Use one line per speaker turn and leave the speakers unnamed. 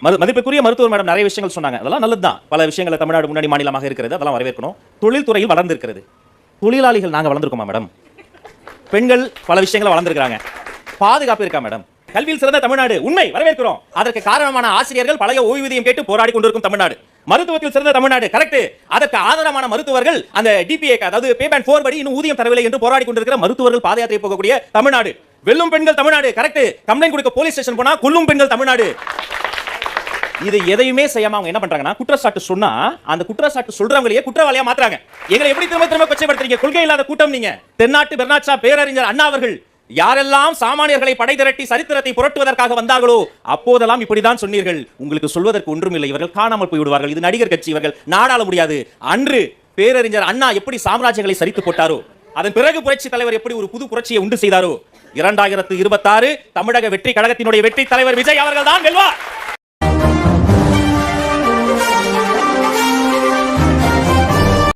மதிப்புக்குரிய மருத்துவர் மேடம் நிறைய விஷயங்கள் சொன்னாங்க. அதெல்லாம் நல்லதுதான். பல விஷயங்களை தமிழ்நாடு முன்னணி மாநிலமாக இருக்கிறது, அதெல்லாம் வரவேற்கணும். தொழில்துறையில் வளர்ந்திருக்கிறது. தொழிலாளிகள் நாங்க வளர்ந்துருக்கோமா மேடம்? பெண்கள் பல விஷயங்களை வளர்ந்துருக்காங்க. பாதுகாப்பு இருக்கா மேடம்? கல்வியில் சிறந்த தமிழ்நாடு உண்மை, வரவேற்கிறோம். அதற்கு காரணமான ஆசிரியர்கள் பழைய ஓய்வூதியம் கேட்டு போராடி கொண்டிருக்கும் தமிழ்நாடு. மருத்துவத்தில் சிறந்த தமிழ்நாடு கரெக்ட். அதற்கு ஆதரவான மருத்துவர்கள் அந்த டிபிஏ அதாவது பே பேண்ட் 4 படி இன்னும் ஊதியம் தரவில்லை என்று போராடி கொண்டிருக்கிற மருத்துவர்கள் பாத யாத்திரை போகக்கூடிய தமிழ்நாடு. வெல்லும் பெண்கள் தமிழ்நாடு கரெக்ட். கம்ப்ளைண்ட் கொடுக்க போலீஸ் ஸ்டேஷன் போனா கொல்லும் பெண்கள் தமிழ்நாடு. இது எதையுமே செய்யாம அவங்க என்ன பண்றாங்கன்னா, குற்றச்சாட்டு சொன்னா அந்த குற்றச்சாட்டு சொல்றவங்களையே குற்றவாளியா மாத்துறாங்க. எங்களை எப்படி திரும்ப திரும்ப கொச்சைப்படுத்துறீங்க? கொள்கை இல்லாத கூட்டம் நீங்க. தென்னாட்டு பெர்னாட்சா பேரறிஞர் அண்ணா அவர்கள் யாரெல்லாம் சாமானியர்களை படை திரட்டி சரித்திரத்தை புரட்டுவதற்காக வந்தார்களோ அப்போதெல்லாம் இப்படிதான் சொன்னீர்கள். உங்களுக்கு சொல்வதற்கு ஒன்றும் இல்லை, இவர்கள் காணாமல் போய்விடுவார்கள், இது நடிகர் கட்சி, இவர்கள் நாடாள முடியாது. அன்று பேரறிஞர் அண்ணா எப்படி சாம்ராஜ்யங்களை சரித்து போட்டாரோ, அதன் பிறகு புரட்சி தலைவர் எப்படி ஒரு புது புரட்சியை உண்டு செய்தாரோ, 2026 தமிழக வெற்றி கழகத்தினுடைய வெற்றி தலைவர் விஜய் அவர்கள் தான் வெல்வார்.